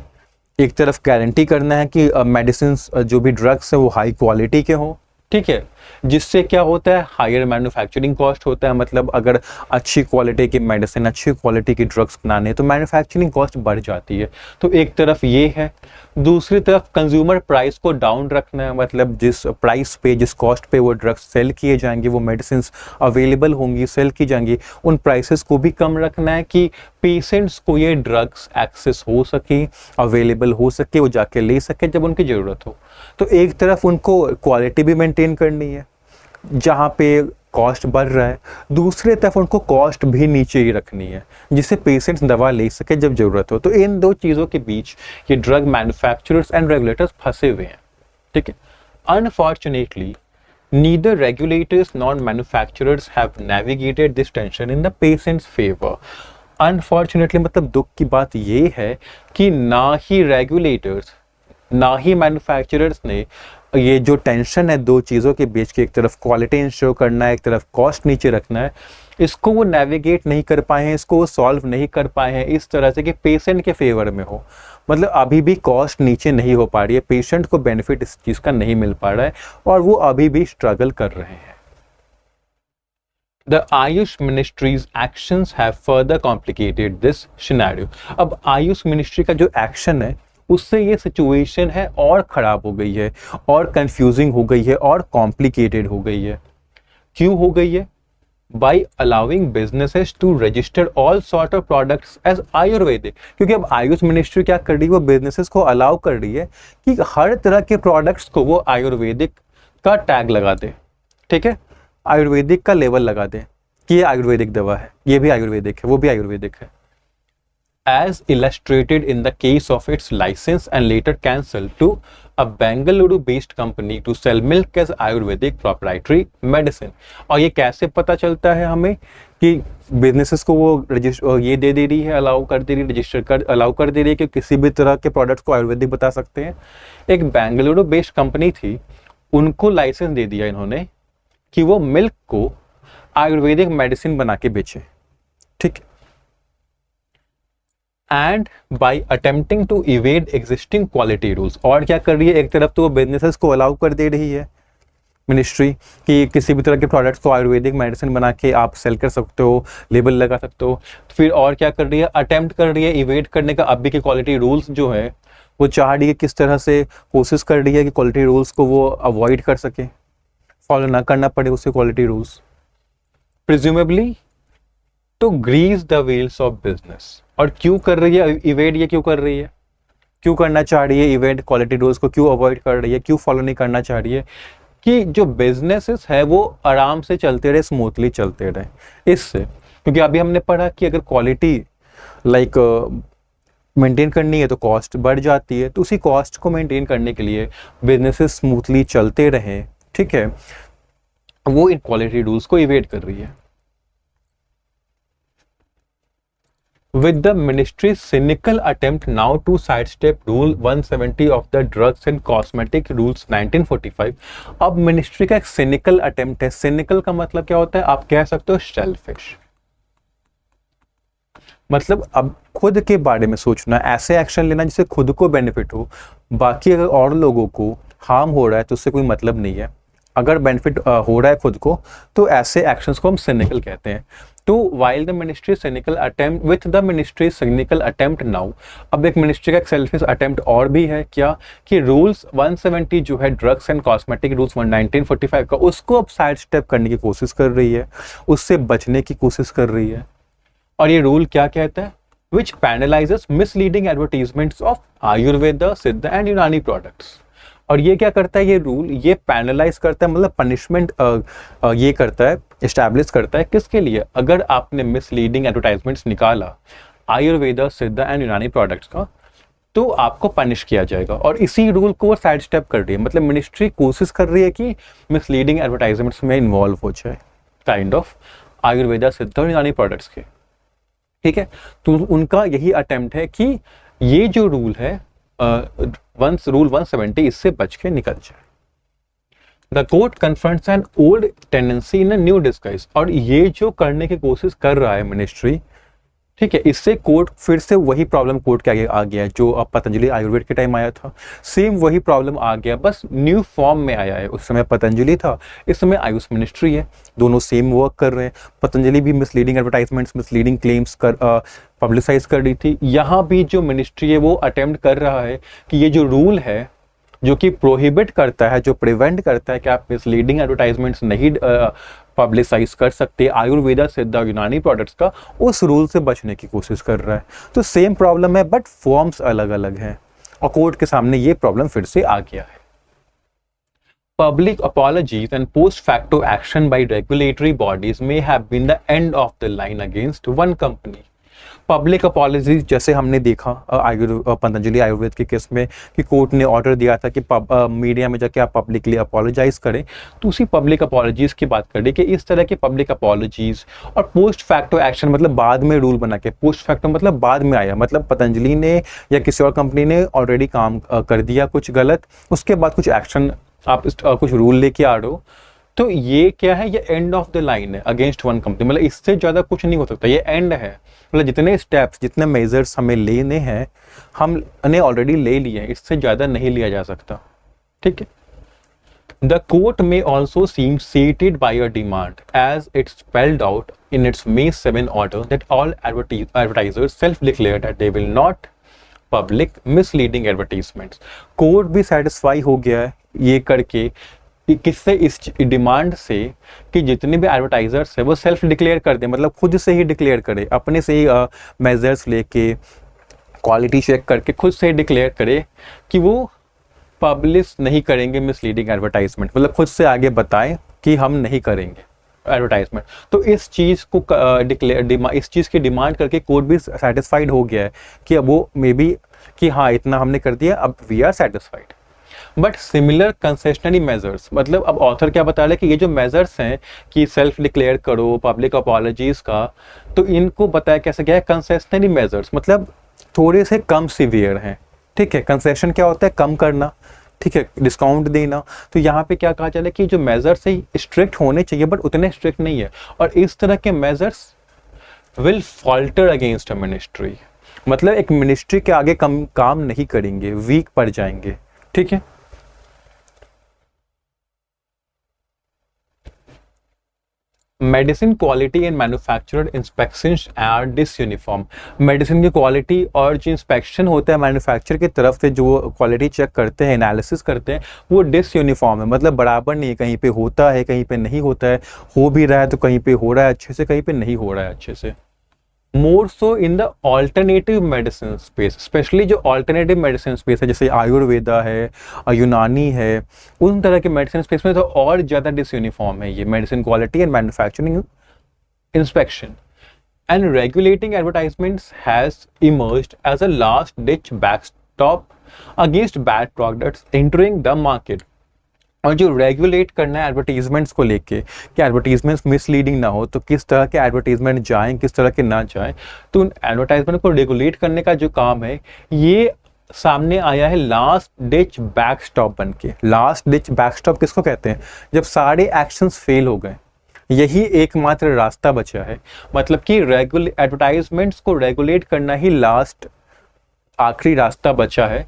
S1: एक तरफ गारंटी करना है कि मेडिसिन जो भी ड्रग्स हैं वो हाई क्वालिटी के हों, ठीक है, जिससे क्या होता है, हायर मैन्युफैक्चरिंग कॉस्ट होता है। मतलब अगर अच्छी क्वालिटी की मेडिसिन, अच्छी क्वालिटी की ड्रग्स बनाने तो मैन्युफैक्चरिंग कॉस्ट बढ़ जाती है। तो एक तरफ ये है, दूसरी तरफ कंज्यूमर प्राइस को डाउन रखना है, मतलब जिस प्राइस पे, जिस कॉस्ट पे वो ड्रग्स सेल किए जाएंगे, वो मेडिसिन अवेलेबल होंगी, सेल की जाएंगी, उन प्राइसेस को भी कम रखना है कि पेशेंट्स को ये ड्रग्स एक्सेस हो सके, अवेलेबल हो सके, वो जाके ले सके जब उनकी ज़रूरत हो। तो एक तरफ उनको क्वालिटी भी मेंटेन करनी है जहाँ पे कॉस्ट बढ़ रहा है, दूसरी तरफ उनको कॉस्ट भी नीचे ही रखनी है जिससे पेशेंट्स दवा ले सके जब ज़रूरत हो। तो इन दो चीज़ों के बीच ये ड्रग मैन्युफैक्चरर्स एंड रेगुलेटर्स फंसे हुए हैं, ठीक है। Unfortunately neither regulators nor manufacturers have navigated this tension in the patient's favor. Unfortunately मतलब दुख की बात ये है कि ना ही रेगुलेटर्स ना ही मैन्युफैक्चरर्स ने ये जो टेंशन है दो चीज़ों के बीच की, एक तरफ क्वालिटी इंश्योर करना है, एक तरफ कॉस्ट नीचे रखना है, इसको वो नेविगेट नहीं कर पाए हैं, इसको वो सॉल्व नहीं कर पाए हैं इस तरह से कि पेशेंट के फेवर में हो। मतलब अभी भी कॉस्ट नीचे नहीं हो पा रही है, पेशेंट को बेनिफिट इस चीज़ का नहीं मिल पा रहा है और वो अभी भी स्ट्रगल कर रहे हैं। The Ayush Ministry's actions have further complicated this scenario. अब आयुष मिनिस्ट्री का जो एक्शन है उससे ये सिचुएशन है और ख़राब हो गई है, और कंफ्यूजिंग हो गई है, और कॉम्प्लिकेटेड हो गई है। क्यों हो गई है? By allowing businesses to register all sort of products as Ayurvedic. क्योंकि अब आयुष मिनिस्ट्री क्या कर रही है, वो बिजनेसेस को अलाउ कर रही है कि हर तरह के प्रोडक्ट्स को वो आयुर्वेदिक का टैग लगा दे, ठीक है, आयुर्वेदिक का लेवल लगा दे कि ये आयुर्वेदिक दवा है, ये भी आयुर्वेदिक है, वो भी आयुर्वेदिक है। As illustrated in the case of its license and later cancelled to a Bengaluru-based company to sell milk as Ayurvedic proprietary medicine. और ये कैसे पता चलता है हमें कि बिजनेसेस को वो ये दे रही है, अलाउ कर दे रही है, रजिस्टर कर अलाउ कर दे रही है कि किसी भी तरह के प्रोडक्ट्स को आयुर्वेदिक बता सकते हैं। एक बेंगलुरु बेस्ड कंपनी थी, उनको लाइसेंस दे दिया इन्होंने कि वो मिल्क को आयुर्वेदिक मेडिसिन बना के बेचे, ठीक है। And by attempting to evade existing quality rules, और क्या कर रही है, एक तरफ तो वो बिजनेसेस को अलाउ कर दे रही है मिनिस्ट्री कि किसी भी तरह के प्रोडक्ट्स को आयुर्वेदिक मेडिसिन बना के आप सेल कर सकते हो, लेबल लगा सकते हो। फिर और क्या कर रही है, अटेम्प्ट कर रही है इवेड करने का अभी के क्वालिटी रूल्स जो है, वो चाह रही है किस तरह से कोशिश कर रही है कि क्वालिटी रूल्स को वो अवॉइड कर सके, फॉलो ना करना पड़े उसके quality rules, presumably to grease the wheels of business. और क्यों कर रही है इवेड, ये क्यों कर रही है, क्यों करना चाह रही है इवेड, क्वालिटी रूल्स को क्यों अवॉइड कर रही है, क्यों फॉलो नहीं करना चाह रही है, कि जो बिजनेसेस है वो आराम से चलते रहे, स्मूथली चलते रहे। इससे क्योंकि अभी हमने पढ़ा कि अगर क्वालिटी मेंटेन करनी है तो कॉस्ट बढ़ जाती है, तो उसी कॉस्ट को मेंटेन करने के लिए बिजनेसेस स्मूथली चलते रहें, ठीक है, वो इन क्वालिटी रूल्स को इवेड कर रही है। with the ministry's cynical attempt now to sidestep Rule 170 of the Drugs and Cosmetic Rules 1945। अब मिनिस्ट्री का एक cynical attempt है। cynical का मतलब क्या होता है, आप कह सकते हो selfish, मतलब अब खुद के बारे में सोचना, ऐसे एक्शन लेना जिससे खुद को बेनिफिट हो, बाकी अगर और लोगों को हार्म हो रहा है तो उससे कोई मतलब नहीं है। अगर बेनिफिट हो रहा है खुद को तो ऐसे एक्शंस को हम सिनिकल कहते हैं। तो while the ministry cynical attempt with the ministry cynical attempt now, अब एक मिनिस्ट्री का एक सेल्फिश अटेम्प्ट और भी है क्या, कि रूल्स 170 जो है ड्रग्स एंड कॉस्मेटिक रूल्स 1945 का, उसको अब साइड स्टेप करने की कोशिश कर रही है, उससे बचने की कोशिश कर रही है। और ये रूल क्या कहता है, विच पैनलाइजेस मिसलीडिंग एडवर्टीजमेंट्स ऑफ आयुर्वेदा, सिद्ध एंड यूनानी प्रोडक्ट्स। और ये क्या करता है, ये रूल ये पैनलाइज करता है, मतलब पनिशमेंट ये करता है, इस्टेब्लिश करता है किसके लिए, अगर आपने मिसलीडिंग एडवर्टाइजमेंट्स निकाला आयुर्वेदा, सिद्ध एंड यूनानी प्रोडक्ट्स का, तो आपको पनिश किया जाएगा। और इसी रूल को वो साइड स्टेप कर रही है, मतलब मिनिस्ट्री कोशिश कर रही है कि मिसलीडिंग एडवर्टाइजमेंट्स में इन्वॉल्व हो जाए, काइंड ऑफ आयुर्वेदा, सिद्ध और यूनानी प्रोडक्ट्स के, ठीक है। तो उनका यही अटेम्प्ट है कि ये जो रूल है रूल 170 इससे बच के निकल जाए। The court confronts an old tendency in a new disguise, और ये जो करने की कोशिश कर रहा है मिनिस्ट्री, ठीक है, इससे कोर्ट फिर से वही प्रॉब्लम कोर्ट के आगे आ गया है जो अब पतंजलि आयुर्वेद के टाइम आया था, सेम वही प्रॉब्लम आ गया, बस न्यू फॉर्म में आया है। उस समय पतंजलि था, इस समय आयुष मिनिस्ट्री है, दोनों सेम वर्क कर रहे हैं। पतंजलि भी misleading advertisements, misleading claims publicise कर रही थी, यहाँ भी जो मिनिस्ट्री है वो अटेम्प्ट कर रहा है कि ये जो रूल है जो कि प्रोहिबिट करता है, जो प्रिवेंट करता है कि आप मिसलीडिंग एडवर्टाइजमेंट्स नहीं पब्लिसाइज कर सकते आयुर्वेदा, सिद्ध और यूनानी प्रोडक्ट्स का, उस रूल से बचने की कोशिश कर रहा है। तो सेम प्रॉब्लम है बट फॉर्म्स अलग अलग हैं, और कोर्ट के सामने ये प्रॉब्लम फिर से आ गया है। Public apologies and post facto action by regulatory bodies may have been the end of the line against one company। Public apologies जैसे हमने देखा पतंजलि आयुर्वेद के केस में कि कोर्ट ने ऑर्डर दिया था कि मीडिया में जाके आप पब्लिकली अपॉलोजाइज करें, तो उसी पब्लिक अपॉलॉजीज की बात करें कि इस तरह की पब्लिक अपॉलॉजीज और पोस्ट फैक्टो एक्शन, मतलब बाद में रूल बना के, पोस्ट फैक्टो मतलब बाद में आया, मतलब पतंजलि ने या किसी और कंपनी ने ऑलरेडी काम कर दिया कुछ गलत, उसके बाद कुछ एक्शन आप कुछ रूल लेके आ रहे हो, तो ये क्या है, ये एंड ऑफ द लाइन है अगेंस्ट वन कंपनी, मतलब इससे ज़्यादा कुछ नहीं हो सकता, ये एंड है। मतलब जितने स्टेप्स, जितने मेजर्स हमें लेने हैं हमने ऑलरेडी ले लिए हैं, इससे ज़्यादा नहीं लिया जा सकता, ठीक है। द कोर्ट में also seem sated by a demand as it spelled out in its May 7 order that all advertisers self declare that they will not public misleading advertisements. Court भी सेटिस्फाई हो गया है ये करके, किससे, इस डिमांड से कि जितने भी एडवर्टाइजर्स है वो सेल्फ डिक्लेयर कर दें, मतलब खुद से ही डिक्लेयर करे, अपने से ही मेजर्स लेके, क्वालिटी चेक करके खुद से ही डिक्लेयर करे कि वो पब्लिश नहीं करेंगे मिसलीडिंग एडवर्टाइजमेंट, मतलब खुद से आगे बताएं कि हम नहीं करेंगे एडवर्टाइजमेंट। तो इस चीज़ को इस चीज़ की डिमांड करके कोर्ट भी सेटिस्फाइड हो गया है कि अब वो मे बी कि हाँ इतना हमने कर दिया, अब we are satisfied. But similar concessionary measures, मतलब अब ऑथर क्या बता रहे हैं कि ये जो मेजर्स हैं कि सेल्फ डिक्लेयर करो, पब्लिक अपॉलॉजीज का, तो इनको बताया कैसे गया है कंसेशनरी मेजर्स, मतलब थोड़े से कम सीवियर हैं, ठीक है। कंसेशन क्या होता है, कम करना, ठीक है, डिस्काउंट देना। तो यहाँ पे क्या कहा जा रहा है कि जो मेजर्स है स्ट्रिक्ट होने चाहिए बट उतने स्ट्रिक्ट नहीं है, और इस तरह के measures will falter against a ministry, मतलब एक मिनिस्ट्री के आगे काम नहीं करेंगे, वीक पड़ जाएंगे, ठीक है। Medicine quality and manufacturer inspections are disuniform. Medicine की क्वालिटी और जो इंस्पेक्शन होता है मैन्युफैक्चर की तरफ से, जो क्वालिटी चेक करते हैं, एनालिसिस करते हैं, वो डिसयूनिफॉर्म है, मतलब बराबर नहीं है, कहीं पे होता है कहीं पे नहीं होता है, हो भी रहा है तो कहीं पे हो रहा है अच्छे से, कहीं पे नहीं हो रहा है अच्छे से। More so in the alternative medicine space, especially जो ऑल्टरनेटिव मेडिसिन स्पेस है जैसे आयुर्वेदा है, यूनानी है, उन तरह के मेडिसिन स्पेस में तो और ज़्यादा डिसयूनिफॉर्म है ये medicine quality and manufacturing inspection. And regulating advertisements has emerged as a last ditch backstop against bad products entering the market. और जो रेगुलेट करना है एडवर्टीजमेंट्स को लेके कि एडवर्टीजमेंट्स मिसलीडिंग ना हो, तो किस तरह के एडवर्टीजमेंट जाएं, किस तरह के ना जाएं, तो उन एडवर्टाइजमेंट को रेगुलेट करने का जो काम है ये सामने आया है लास्ट डिच बैकस्टॉप बन के। लास्ट डिच बैकस्टॉप किसको कहते हैं? जब सारे एक्शंस फेल हो गए, यही एकमात्र रास्ता बचा है। मतलब कि एडवर्टाइजमेंट्स को रेगुलेट करना ही लास्ट आखिरी रास्ता बचा है।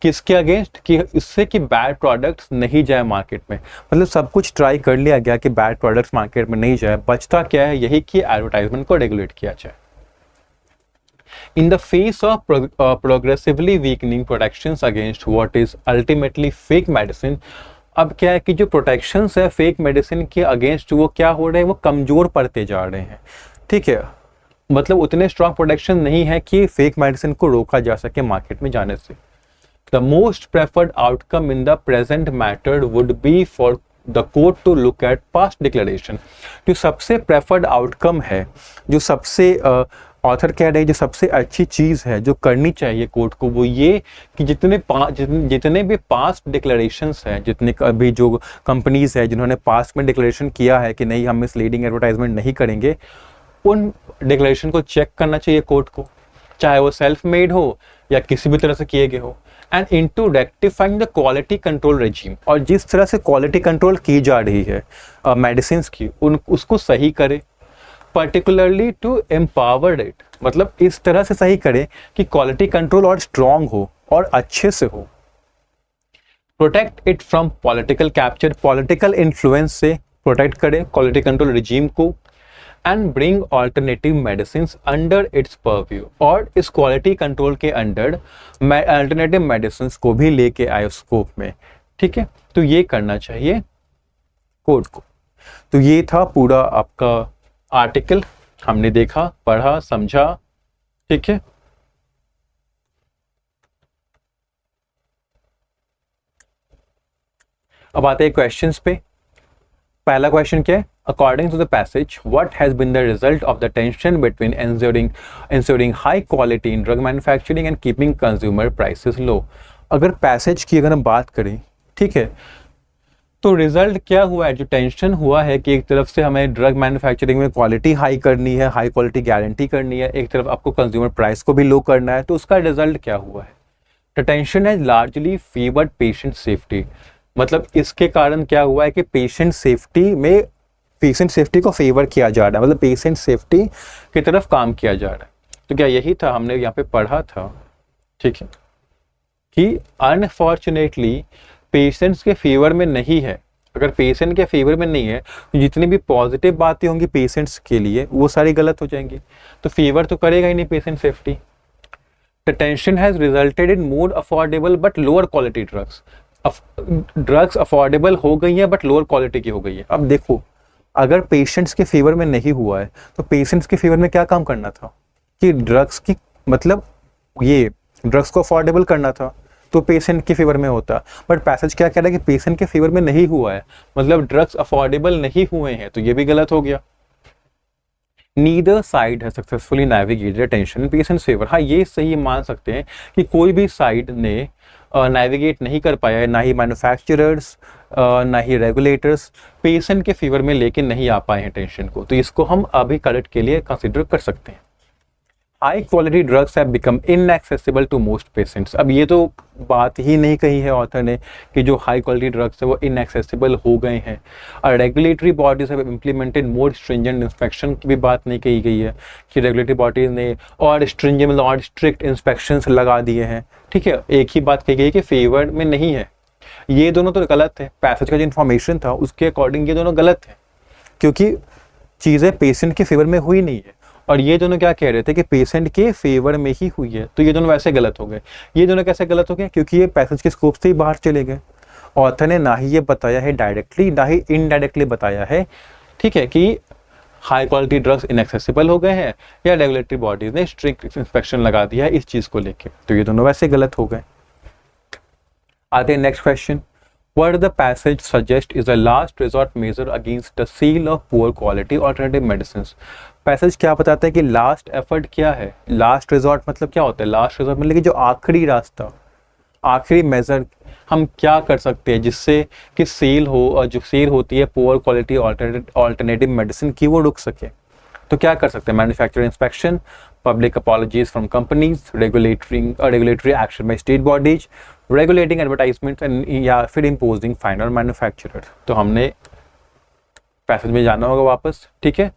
S1: किसके अगेंस्ट? कि इससे कि बैड प्रोडक्ट्स नहीं जाए मार्केट में। मतलब सब कुछ ट्राई कर लिया गया कि बैड प्रोडक्ट्स मार्केट में नहीं जाए, बचता क्या है? यही कि एडवर्टाइजमेंट को रेगुलेट किया जाए। In the face of progressively weakening protections against what is ultimately fake medicine, अब क्या है कि जो प्रोटेक्शंस है फेक मेडिसिन के अगेंस्ट वो क्या हो रहे हैं? वो कमजोर पड़ते जा रहे हैं। ठीक है, मतलब उतने स्ट्रॉन्ग प्रोटेक्शन नहीं है कि फेक मेडिसिन को रोका जा सके मार्केट में जाने से। The most preferred outcome in the present matter would be for the court to look at past declaration। जो सबसे प्रेफर्ड आउटकम है, जो सबसे ऑथर कह रहे हैं जो सबसे अच्छी चीज़ है जो करनी चाहिए कोर्ट को, वो ये कि जितने भी पास्ट डिक्लेरेशंस हैं, जितने अभी जो कंपनीज है जिन्होंने पास्ट में डिक्लेरेशन किया है कि नहीं हम मिसलीडिंग एडवर्टाइजमेंट नहीं करेंगे, उन डिक्लेरेशन को चेक करना चाहिए कोर्ट को, चाहे वो सेल्फ मेड हो या किसी भी तरह से किए गए हो। And into rectifying the quality control regime, और जिस तरह से क्वालिटी कंट्रोल की जा रही है मेडिसिन की, उसको सही करे। पर्टिकुलरली टू एम्पावर इट, मतलब इस तरह से सही करे कि क्वालिटी कंट्रोल और स्ट्रॉन्ग हो और अच्छे से हो। Protect it from political capture, political influence से प्रोटेक्ट करे क्वालिटी कंट्रोल रिजीम को। And bring alternative medicine under its purview, और इस क्वालिटी कंट्रोल के अंडर अल्टरनेटिव मेडिसिन को भी लेके आए स्कोप में। ठीक है, तो ये करना चाहिए कोर्ट को। तो ये था पूरा आपका आर्टिकल, हमने देखा, पढ़ा, समझा। ठीक है, अब आते हैं क्वेश्चंस पे। पहला क्वेश्चन क्या है? According to the passage what has been the result of the tension between ensuring high quality in drug manufacturing and keeping consumer prices low. अगर पैसेज की अगर हम बात करें, ठीक है, तो रिजल्ट क्या हुआ है? जो टेंशन हुआ है कि एक तरफ से हमें ड्रग मैन्युफैक्चरिंग में क्वालिटी हाई करनी है, हाई क्वालिटी गारंटी करनी है, एक तरफ आपको कंज्यूमर प्राइस को भी लो करना है, तो उसका रिजल्ट क्या हुआ है? The tension has largely favoured patient safety. मतलब इसके कारण क्या हुआ है कि पेशेंट सेफ्टी को फेवर किया जा रहा है, मतलब पेशेंट सेफ्टी की तरफ काम किया जा रहा है। तो क्या यही था हमने यहाँ पे पढ़ा था? ठीक है, कि अनफॉर्चुनेटली पेशेंट्स के फेवर में नहीं है। अगर पेशेंट के फेवर में नहीं है तो जितनी भी पॉजिटिव बातें होंगी पेशेंट्स के लिए वो सारी गलत हो जाएंगी, तो फेवर तो करेगा ही नहीं patient safety. The tension has resulted in more affordable but lower quality drugs. Drugs affordable हो गई है बट लोअर क्वालिटी की हो गई है। अब देखो, अगर पेशेंट्स के फेवर में नहीं हुआ है तो पेशेंट्स के फेवर में क्या काम करना था? कि ड्रग्स की, मतलब ये ड्रग्स को अफोर्डेबल करना था, तो पेशेंट के फेवर में होता। बट पैसेज क्या कह रहा है कि पेशेंट के फेवर में नहीं हुआ है, मतलब ड्रग्स अफोर्डेबल नहीं हुए हैं, तो ये भी गलत हो गया। नीदर साइड है successfully navigated tension in patients favour. हाँ, ये सही मान सकते हैं कि कोई भी साइड ने नेविगेट नहीं कर पाया है, ना ही मैन्युफैक्चरर्स ना ही रेगुलेटर्स पेशेंट के फेवर में लेके नहीं आ पाए हैं टेंशन को, तो इसको हम अभी करेक्ट के लिए कंसिडर कर सकते हैं। High quality drugs have become inaccessible to most patients. अब ये तो बात ही नहीं कही है ऑथर ने कि जो हाई क्वालिटी ड्रग्स है वो इनएक्सेसिबल हो गए हैं। और regulatory bodies have implemented more stringent inspection की भी बात नहीं कही गई है कि रेगुलेटरी बॉडीज ने और स्ट्रिंजेंट और स्ट्रिक्ट इंस्पेक्शंस लगा दिए हैं। ठीक है, एक ही बात कही गई कि फेवर में नहीं है। ये दोनों तो गलत है। पैसेज का जो इन्फॉर्मेशन था उसके अकॉर्डिंग ये दोनों गलत है, क्योंकि चीज़ें पेशेंट के फेवर में हुई नहीं है, और ये दोनों क्या कह रहे थे कि पेशेंट के फेवर में ही हुई है, तो ये दोनों वैसे गलत हो गए। ये दोनों कैसे गलत हो गए? क्योंकि ये पैसेज के स्कोप से ही बाहर चले गए। ऑथर ने ना ही ये बताया है डायरेक्टली, ना ही इनडायरेक्टली बताया है, ठीक है, कि हाई क्वालिटी ड्रग्स इनएक्सेसिबल हो गए हैं या रेगुलेटरी बॉडीज ने स्ट्रिक्ट इंस्पेक्शन लगा दिया है इस चीज़ को लेके, तो ये दोनों वैसे गलत हो गए। आते हैं next question. What the passage suggests is a last resort measure against the sale of poor quality alternative medicines। Passage क्या बताता है कि लास्ट एफर्ट क्या है? लास्ट रिजॉर्ट मतलब क्या होता है? लास्ट रिजॉर्ट मतलब कि जो आखिरी रास्ता, आखिरी मेजर हम क्या कर सकते हैं जिससे कि सेल हो, और जो सेल होती है पुअर क्वालिटी ऑल्टरनेटिव मेडिसिन की, वो रुक सके। तो क्या कर सकते हैं? Manufacturer inspection, public apologies from companies, regulatory action by state bodies, regulating advertisement, या फिर इम्पोजिंग फाइन ऑन मैन्युफैक्चरर। तो हमने पैसेज में जाना होगा वापस, ठीक है।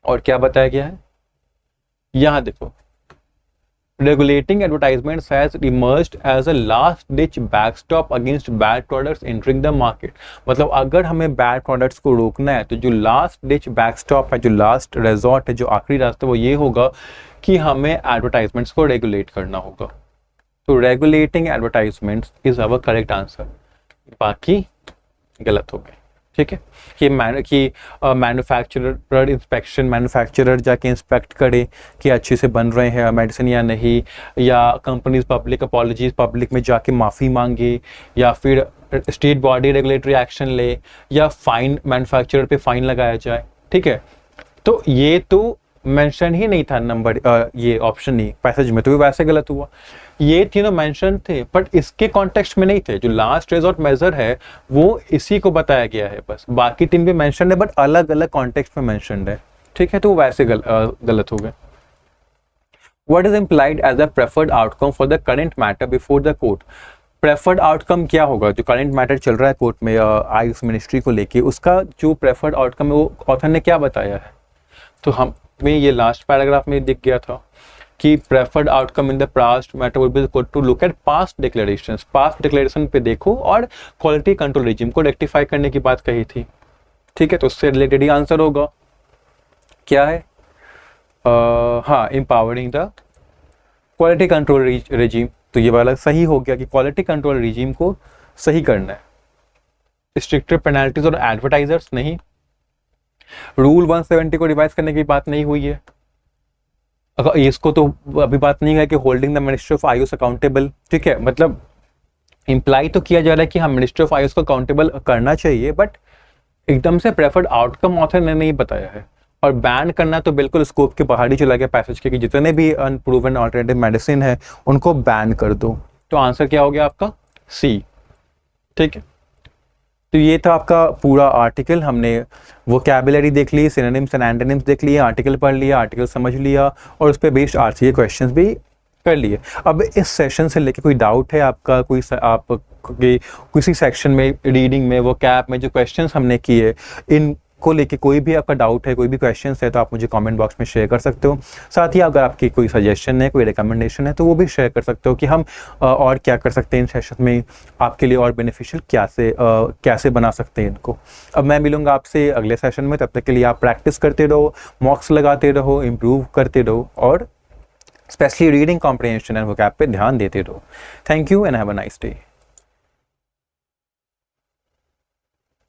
S1: और क्या बताया गया है यहाँ देखो, regulating advertisements has emerged as a last ditch backstop against bad products entering the market। मतलब अगर हमें बैड प्रोडक्ट्स को रोकना है तो जो लास्ट डिच बैकस्टॉप है, जो लास्ट रिजॉर्ट है, जो आखिरी रास्ता, वो ये होगा कि हमें एडवर्टाइजमेंट्स को रेगुलेट करना होगा। तो regulating advertisements is our correct answer, बाकी गलत हो गए, ठीक है। कि मैन्युफैक्चरर इंस्पेक्शन, मैन्युफैक्चरर जाके इंस्पेक्ट करे कि अच्छे से बन रहे हैं मेडिसिन या नहीं, या कंपनीज पब्लिक अपॉलजीज, पब्लिक में जाके माफ़ी मांगे, या फिर स्टेट बॉडी रेगुलेटरी एक्शन ले, या फाइन, मैन्युफैक्चरर पे फाइन लगाया जाए, ठीक है। तो ये तो मेंशन ही नहीं था नंबर, ये ऑप्शन नहीं पैसेज में, तो ये वैसे गलत हुआ। ये तीनों मेंशन थे बट इसके कॉन्टेक्स्ट में नहीं थे। जो लास्ट रिजॉर्ट मेजर है वो इसी को बताया गया है बस, बाकी तीन भी मेंशन है बट अलग अलग कॉन्टेक्स्ट में मेंशनड है, ठीक है। तो वो वैसे गलत हो गए। What is implied as a preferred outcome for the current matter before the court? Preferred outcome क्या होगा? जो करंट मैटर चल रहा है कोर्ट में आयुष मिनिस्ट्री को लेके, उसका जो प्रेफर्ड आउटकम है वो ऑथर ने क्या बताया है? तो हमें ये लास्ट पैराग्राफ में दिख गया था कि preferred outcome in the past matter would be to look at past declarations. Past declaration पे देखो और क्वालिटी कंट्रोल रिजिम को रेक्टिफाई करने की बात कही थी, ठीक है। तो उससे रिलेटेड ही आंसर होगा। क्या है? हाँ, empowering the quality control regime. तो ये वाला सही हो गया कि क्वालिटी कंट्रोल रिजिम को सही करना है। स्ट्रिक्टर पेनल्टीज और एडवर्टाइजर्स नहीं। रूल 170 को रिवाइज करने की बात नहीं हुई है। अगर इसको तो अभी बात नहीं है कि holding the ministry of Ayush accountable, ठीक है। मतलब इंप्लाई तो किया जा रहा है कि हम मिनिस्ट्री ऑफ आयुष को अकाउंटेबल करना चाहिए, बट एकदम से प्रेफर्ड आउटकम ऑथर ने नहीं बताया है। और बैन करना तो बिल्कुल स्कोप के बाहर ही चला गया पैसेज के, कि जितने भी अनप्रूवन ऑल्टरनेटिव मेडिसिन है उनको बैन कर दो। तो आंसर क्या हो गया आपका? सी, ठीक है। तो ये था आपका पूरा आर्टिकल। हमने वोकैबुलरी देख ली, सिनोनिम्स एंड एंटोनिम्स देख लिए, आर्टिकल पढ़ लिया, आर्टिकल समझ लिया, और उस पर बेस्ड आरसीए क्वेश्चंस भी कर लिए। अब इस सेशन से लेके कोई डाउट है आपका, आप किसी सेक्शन में, रीडिंग में, वोकैब में जो क्वेश्चंस हमने किए, इनको लेके कोई भी आपका डाउट है, कोई भी क्वेश्चंस है, तो आप मुझे कमेंट बॉक्स में शेयर कर सकते हो। साथ ही अगर आपकी कोई सजेशन है, कोई रिकमेंडेशन है, तो वो भी शेयर कर सकते हो कि हम और क्या कर सकते हैं इन सेशन में, आपके लिए और बेनिफिशियल कैसे बना सकते हैं इनको। अब मैं मिलूंगा आपसे अगले सेशन में, तब तक के लिए आप प्रैक्टिस करते रहो, मॉक्स लगाते रहो, इम्प्रूव करते रहो, और specially reading comprehension and vocab पे ध्यान देते रहो। Thank you and have a nice day.